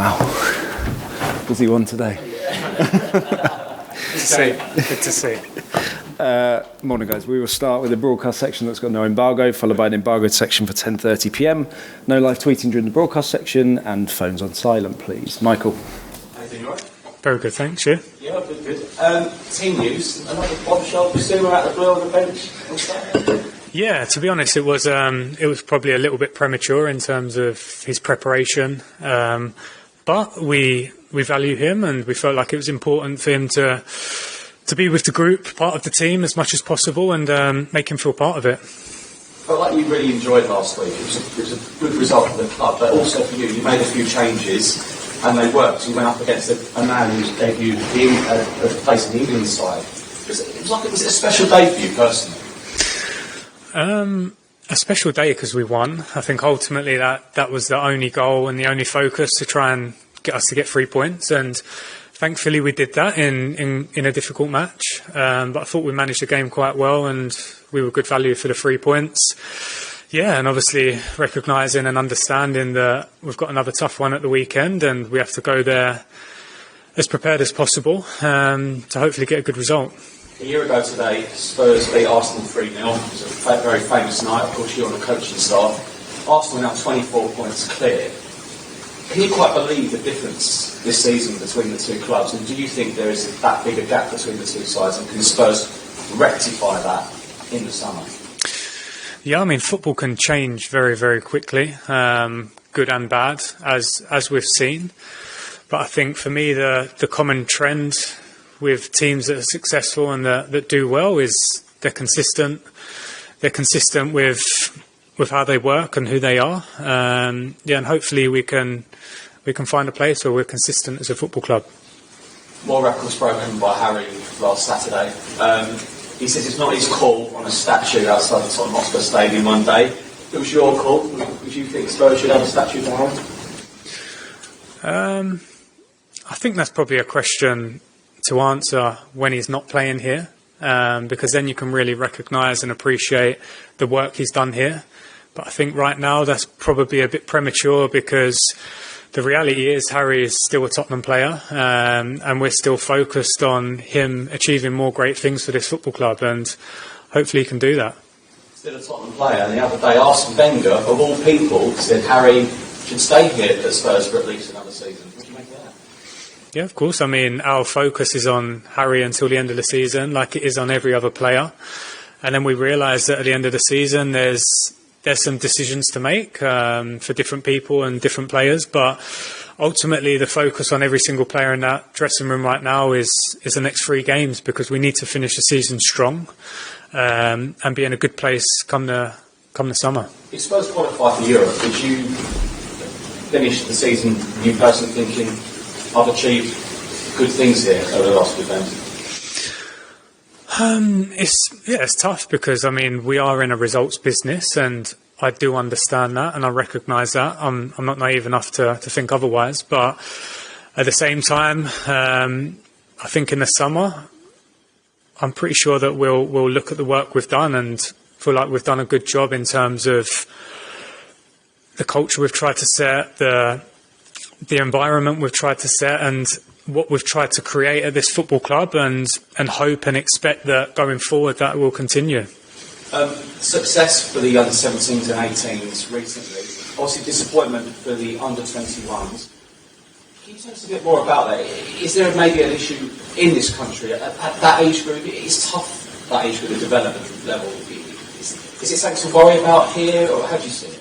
Wow, busy one today. Good to see. Morning, guys. We will start with the broadcast section that's got no embargo, followed by an embargoed section for 10:30 p.m. No live tweeting during the broadcast section, and phones on silent, please. Michael. How you doing, all right? Very good, thanks. You? Yeah, good. Team news. Another bombshell. Basuma out the blue on the bench. Yeah, to be honest, it was probably a little bit premature in terms of his preparation, but we value him, and we felt like it was important for him to be with the group, part of the team as much as possible, and make him feel part of it. Felt like you really enjoyed last week. It was a good result for the club, but also for you made a few changes, and they worked. You went up against a man who's debuted a place in the England side. It was a special day for you personally. A special day because we won. I think ultimately that was the only goal and the only focus to try and get us to get 3 points, and thankfully we did that in a difficult match. But I thought we managed the game quite well, and we were good value for the 3 points. Yeah, and obviously recognising and understanding that we've got another tough one at the weekend, and we have to go there as prepared as possible to hopefully get a good result. A year ago today, Spurs beat Arsenal 3-0. It was a very famous night. Of course, you're on the coaching staff. Arsenal now 24 points clear. Can you quite believe the difference this season between the two clubs? And do you think there is that big a gap between the two sides? And can Spurs rectify that in the summer? Yeah, I mean, football can change very, very quickly, good and bad, as we've seen. But I think for me, the common trend with teams that are successful and that do well is they're consistent. They're consistent with how they work and who they are. And hopefully we can find a place where we're consistent as a football club. More records broken by Harry last Saturday. He says it's not his call on a statue outside the Tottenham Hotspur Stadium one day. It was your call. Would you think Spurs should have a statue for Harry? I think that's probably a question to answer when he's not playing here, because then you can really recognise and appreciate the work he's done here. But I think right now that's probably a bit premature, because the reality is Harry is still a Tottenham player, and we're still focused on him achieving more great things for this football club, and hopefully he can do that. Still a Tottenham player, and the other day Arsene Wenger, of all people, said Harry should stay here at Spurs for at least another season. What do you make of that? Yeah, of course. I mean, our focus is on Harry until the end of the season, like it is on every other player. And then we realise that at the end of the season, there's some decisions to make for different people and different players. But ultimately, the focus on every single player in that dressing room right now is the next 3 games, because we need to finish the season strong and be in a good place come the summer. If Spurs qualify for Europe, would you finish the season, you personally thinking, I've achieved good things here over the last few games? It's tough, because I mean we are in a results business, and I do understand that, and I recognise that. I'm not naive enough to think otherwise, but at the same time, I think in the summer, I'm pretty sure that we'll look at the work we've done and feel like we've done a good job in terms of the culture we've tried to set, the environment we've tried to set, and what we've tried to create at this football club, and hope and expect that going forward that will continue. Success for the under 17s and 18s recently, obviously disappointment for the under 21s. Can you tell us a bit more about that? Is there maybe an issue in this country at that age group? It's tough, that age group, the development level. Is it something to worry about here, or how do you see it?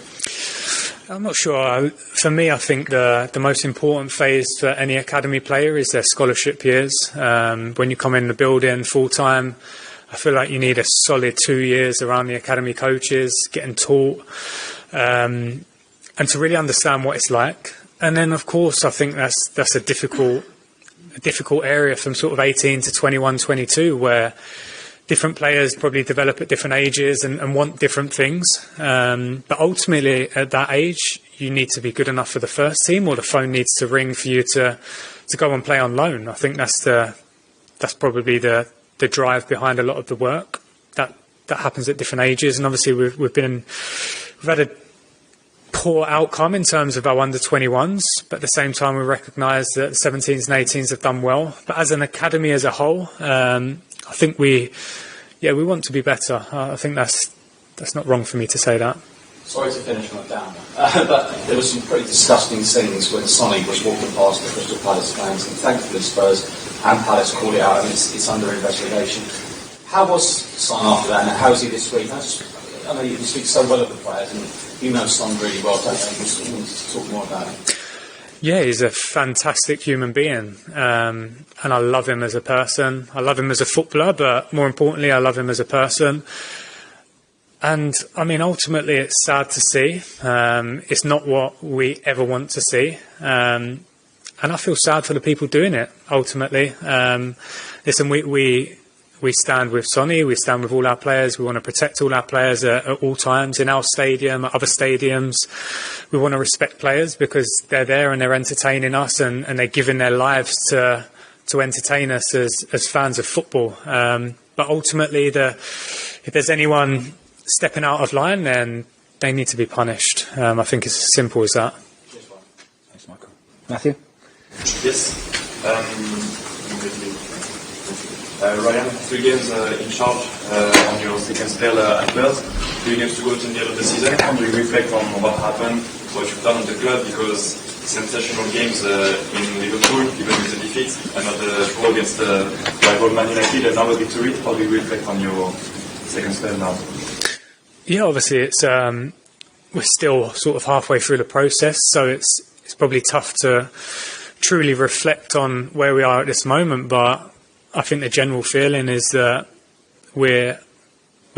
I'm not sure. For me, I think the most important phase for any academy player is their scholarship years. When you come in the building full-time, I feel like you need a solid 2 years around the academy coaches, getting taught, and to really understand what it's like. And then, of course, I think that's a difficult area from sort of 18 to 21, 22, where different players probably develop at different ages and want different things. But ultimately, at that age, you need to be good enough for the first team, or the phone needs to ring for you to go and play on loan. I think that's probably the drive behind a lot of the work that happens at different ages. And obviously, we've had poor outcome in terms of our under-21s, but at the same time we recognise that the 17s and 18s have done well. But as an academy as a whole, I think we want to be better. I think that's not wrong for me to say that. Sorry to finish on a downer, but there were some pretty disgusting scenes when Sonny was walking past the Crystal Palace fans, and thankfully Spurs and Palace called it out, and it's under investigation. How was Son after that, and how is he this week? I know you speak so well of the players, and you know Son really well, don't you? You want to talk more about him. Yeah, he's a fantastic human being, and I love him as a person. I love him as a footballer, but more importantly, I love him as a person. And, I mean, ultimately it's sad to see. It's not what we ever want to see. And I feel sad for the people doing it, ultimately. Listen, we stand with Sonny, we stand with all our players. We want to protect all our players at all times, in our stadium, at other stadiums. We want to respect players because they're there and they're entertaining us, and they're giving their lives to entertain us as fans of football. But ultimately, if there's anyone stepping out of line, then they need to be punished. I think it's as simple as that. Thanks, Michael. Matthew? Yes. Ryan, 3 games in charge on your second spell at Spurs. 3 games to go to the end of the season. How do you reflect on what happened, what you've done in the club? Because sensational games in Liverpool, even with the defeat, another draw against the rival Man United, another victory. How do you reflect on your second spell now? Yeah, obviously it's we're still sort of halfway through the process, so it's probably tough to truly reflect on where we are at this moment. But I think the general feeling is that we're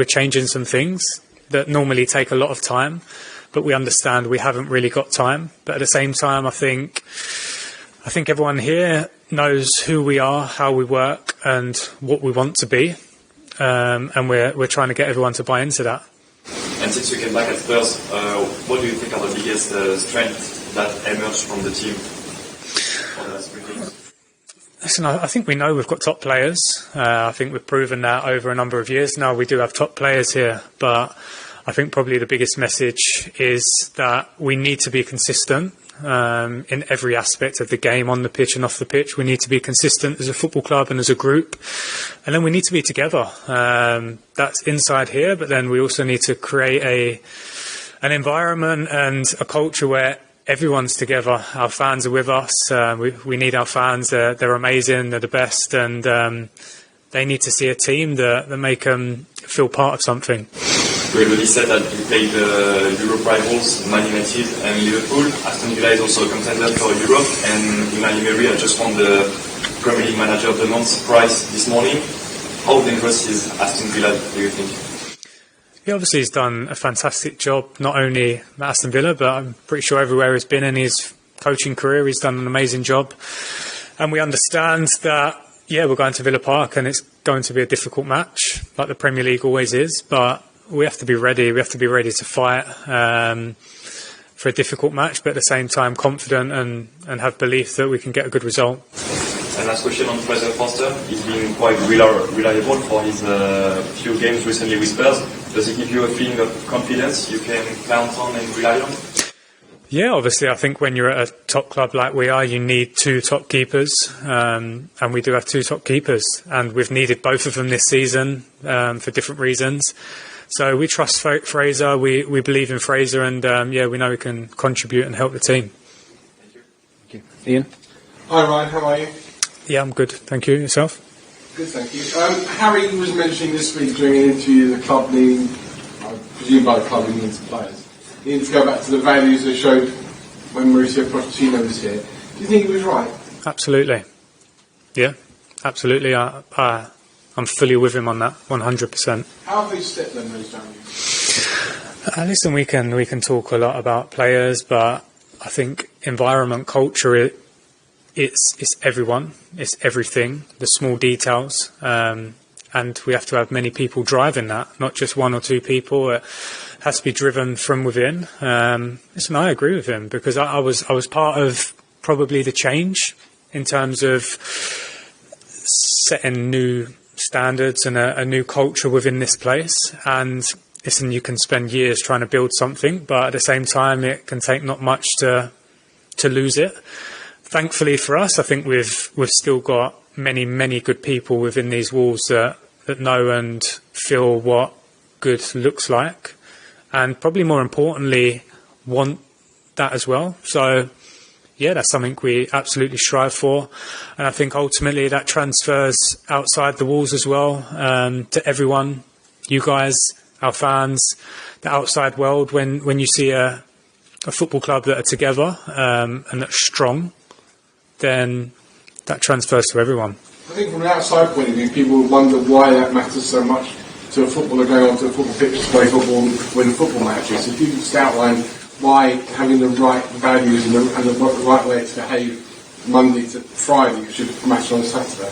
changing some things that normally take a lot of time, but we understand we haven't really got time. But at the same time, I think everyone here knows who we are, how we work, and what we want to be, and we're trying to get everyone to buy into that. And since you came back at Spurs, what do you think are the biggest strengths that emerged from the team for the last 3 games? Listen, I think we know we've got top players. I think we've proven that over a number of years now. We do have top players here, but I think probably the biggest message is that we need to be consistent in every aspect of the game, on the pitch and off the pitch. We need to be consistent as a football club and as a group, and then we need to be together. That's inside here, but then we also need to create an environment and a culture where everyone's together. Our fans are with us. We need our fans. They're amazing. They're the best, and they need to see a team that make them feel part of something. We already said that you played Europe rivals, Man United and Liverpool. Aston Villa is also a contender for Europe, and Unai Emery has just won the Premier League Manager of the Month prize this morning. How dangerous is Aston Villa, do you think? He obviously has done a fantastic job, not only at Aston Villa, but I'm pretty sure everywhere he's been in his coaching career, he's done an amazing job. And we understand that, we're going to Villa Park and it's going to be a difficult match, like the Premier League always is, but we have to be ready. We have to be ready to fight for a difficult match, but at the same time confident and have belief that we can get a good result. And last question on Fraser Forster. He's been quite reliable for his few games recently with Spurs. Does it give you a feeling of confidence you can count on and rely on? Yeah, obviously, I think when you're at a top club like we are, you need 2 top keepers, and we do have 2 top keepers, and we've needed both of them this season for different reasons. So we trust Fraser, we believe in Fraser, and we know he can contribute and help the team. Thank you. Ian? Hi Ryan, how are you? Yeah, I'm good. Thank you. Yourself? Good, thank you. Harry was mentioning this week during an interview the club needing, I presume by the club he means the players, he needed to go back to the values they showed when Mauricio Pochettino was here. Do you think he was right? Absolutely. Yeah, absolutely. I'm fully with him on that, 100%. How have they stepped them, those values? Listen, we can talk a lot about players, but I think environment, culture, it's everyone, it's everything, the small details, and we have to have many people driving that, not just 1 or 2 people. It has to be driven from within. Listen, I agree with him because I was part of probably the change in terms of setting new standards and a new culture within this place, and listen, you can spend years trying to build something, but at the same time, it can take not much to lose it. Thankfully for us, I think we've still got many good people within these walls that know and feel what good looks like, and probably more importantly, want that as well. So yeah, that's something we absolutely strive for, and I think ultimately that transfers outside the walls as well, to everyone, you guys, our fans, the outside world. When you see a football club that are together and that's strong, then that transfers to everyone. I think from an outside point of view, people wonder why that matters so much to a footballer going onto a football pitch to play football, win football matches. If you could just outline why having the right values and the right way to behave Monday to Friday should match on Saturday.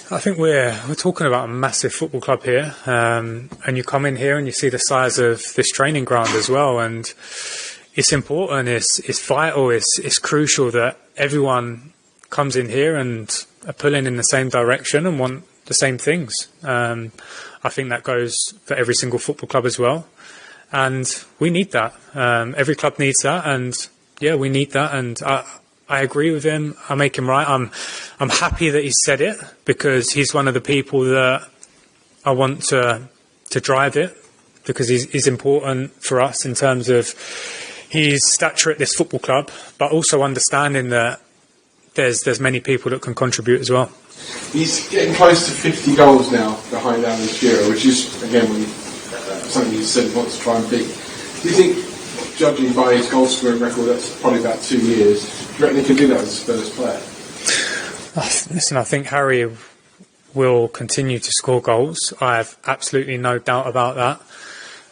I think we're talking about a massive football club here, and you come in here and you see the size of this training ground as well, and it's important, it's vital, it's crucial that everyone comes in here and are pulling in the same direction and want the same things. I think that goes for every single football club as well, and we need that. Every club needs that, and yeah, we need that, and I agree with him. I make him right. I'm happy that he said it, because he's one of the people that I want to drive it, because he's important for us in terms of his stature at this football club, but also understanding that there's many people that can contribute as well. He's getting close to 50 goals now behind Alan Shearer, which is, again, something he said he wants to try and beat. Do you think, judging by his goal scoring record, that's probably about 2 years, do you reckon he can do that as a Spurs player? Listen, I think Harry will continue to score goals. I have absolutely no doubt about that.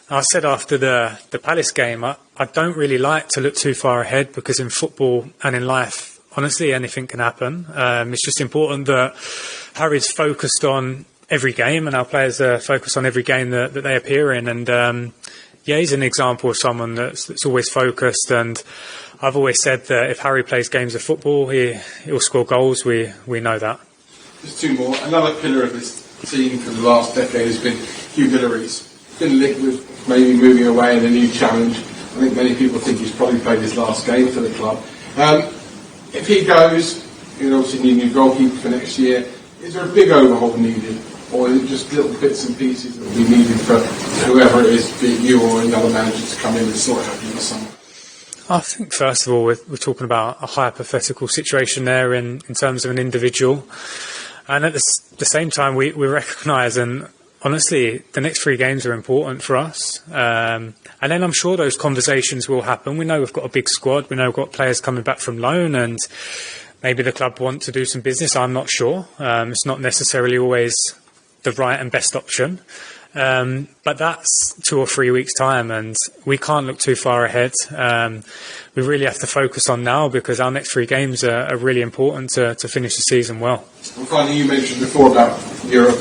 I said after the Palace game, I don't really like to look too far ahead, because in football and in life, honestly, anything can happen. It's just important that Harry's focused on every game, and our players are focused on every game that they appear in. And yeah, he's an example of someone that's always focused. And I've always said that if Harry plays games of football, he'll score goals. We know that. Just two more. Another pillar of this team for the last decade has been Hugo Lloris. Been linked with maybe moving away in a new challenge. I think many people think he's probably played his last game for the club. If he goes, you obviously need a new goalkeeper for next year. Is there a big overhaul needed, or is it just little bits and pieces that will be needed for whoever it is, be it you or another manager, to come in and sort it out in the summer? I think, first of all, we're talking about a hypothetical situation there in terms of an individual. And at the same time, we recognise, and honestly, the next 3 games are important for us. And then I'm sure those conversations will happen. We know we've got a big squad. We know we've got players coming back from loan, and maybe the club want to do some business. I'm not sure. It's not necessarily always the right and best option. But that's 2 or 3 weeks' time, and we can't look too far ahead. We really have to focus on now, because our next 3 games are really important to finish the season well. And finally, you mentioned before about Europe.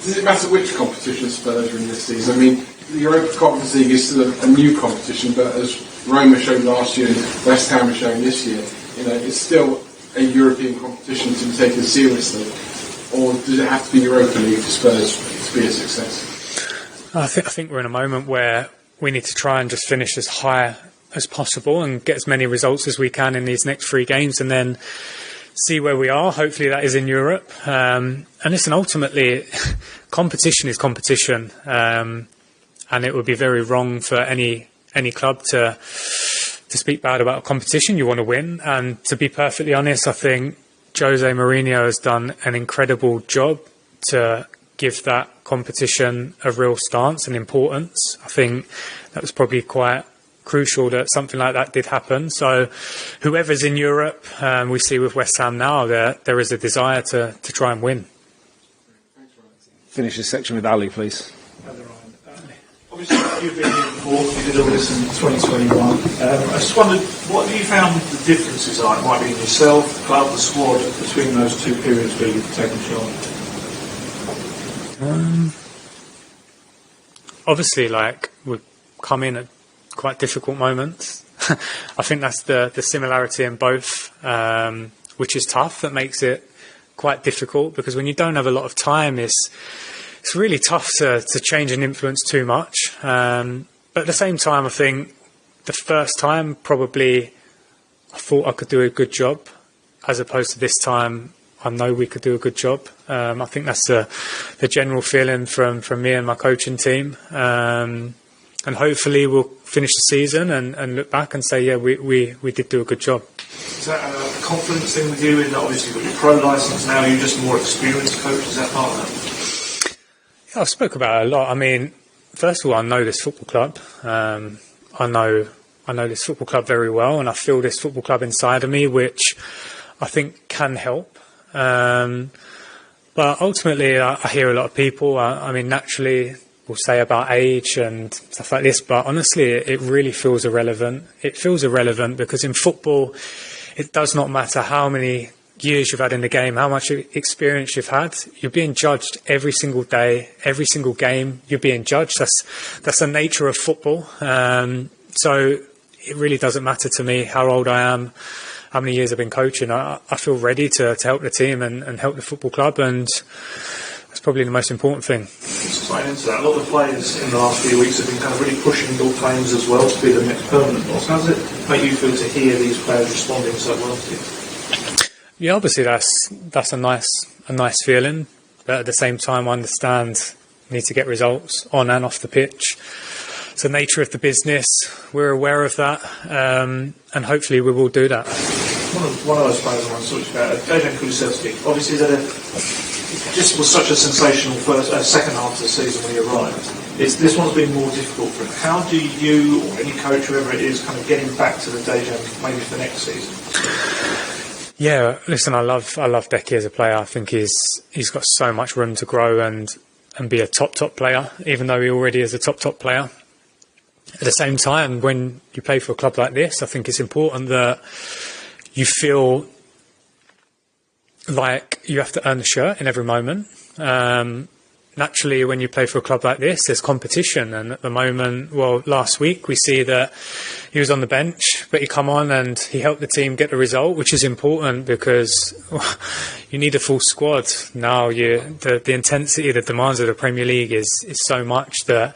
Does it matter which competition Spurs are in this season? I mean, the Europa Conference League is still a new competition, but as Roma showed last year and West Ham are showing this year, it's still a European competition to be taken seriously. Or does it have to be Europa League for Spurs to be a success? I think we're in a moment where we need to try and just finish as high as possible and get as many results as we can in these next 3 games, and then see where we are. Hopefully that is in Europe. And listen, ultimately, competition is competition. And it would be very wrong for any club to speak bad about a competition. You want to win. And to be perfectly honest, I think Jose Mourinho has done an incredible job to give that competition a real stance and importance. I think that was probably quite crucial that something like that did happen. So whoever's in Europe, we see with West Ham now, there is a desire to try and win. Finish this section with Ali, please. Obviously, you've been here before, you did all this in 2021. I just wondered, what have you found the differences are? It might be in yourself, the club, the squad, between those 2 periods where you've taken charge? Obviously, we've come in at quite difficult moments. I think that's the similarity in both, which is tough. That makes it quite difficult, because when you don't have a lot of time, it's really tough to change and influence too much. But at the same time, I think the first time probably I thought I could do a good job, as opposed to this time I know we could do a good job. I think that's the general feeling from me and my coaching team. And hopefully we'll finish the season and look back and say, yeah, we did do a good job. Is that a confidence thing with you in that obviously you've got your pro licence now, you're just a more experienced coach? Is that part of that? Yeah, I've spoke about it a lot. I mean, first of all, I know this football club. I know this football club very well, and I feel this football club inside of me, which I think can help. But ultimately, I hear a lot of people, I mean, naturally, will say about age and stuff like this, but honestly, it really feels irrelevant. It feels irrelevant because in football, it does not matter how many years you've had in the game, how much experience you've had. You're being judged every single day, every single game. You're being judged. That's the nature of football. So it really doesn't matter to me how old I am, how many years I've been coaching. I feel ready to help the team and help the football club, and that's probably the most important thing. Just tying into that, a lot of the players in the last few weeks have been kind of really pushing your claims as well to be the next permanent boss. How does it make you feel to hear these players responding so well to you? Yeah, obviously that's a nice feeling, but at the same time I understand we need to get results on and off the pitch. It's the nature of the business. We're aware of that, and hopefully we will do that. One of those players I want to talk about, Dejan Kulusevski. Obviously, that just was such a sensational second half of the season when he arrived. This one's been more difficult for him. How do you, or any coach, whoever it is, kind of get him back to the Dejan maybe for next season? Yeah, listen, I love Decky as a player. I think he's got so much room to grow and be a top player, even though he already is a top player. At the same time, when you play for a club like this, I think it's important that you feel like you have to earn the shirt in every moment. Naturally, when you play for a club like this, there's competition. And at the moment, well, last week, we see that he was on the bench, but he come on and he helped the team get the result, which is important because you need a full squad. Now, the intensity, the demands of the Premier League is so much that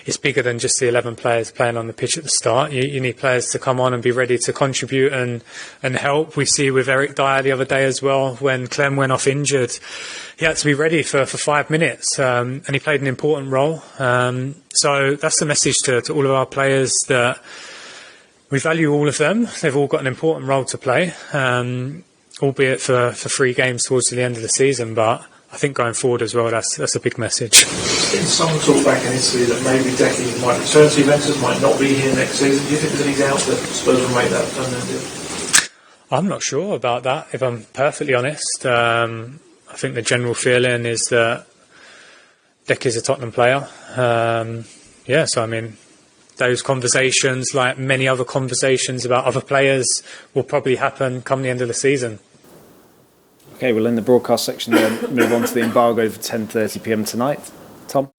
it's bigger than just the 11 players playing on the pitch at the start. You need players to come on and be ready to contribute and help. We see with Eric Dyer the other day as well, when Clem went off injured, he had to be ready for 5 minutes, and he played an important role. So that's the message to all of our players, that we value all of them. They've all got an important role to play, albeit for 3 games towards the end of the season. But I think going forward as well, that's a big message. In some talk back in Italy that maybe Decky might return to Juventus, might not be here next season. Do you think there's any doubt that Spurs will make that permanent deal? I'm not sure about that, if I'm perfectly honest. I think the general feeling is that Decky's a Tottenham player. So I mean, those conversations, like many other conversations about other players, will probably happen come the end of the season. Okay, we'll end the broadcast section then, move on to the embargo for 10:30 p.m. tonight. Tom?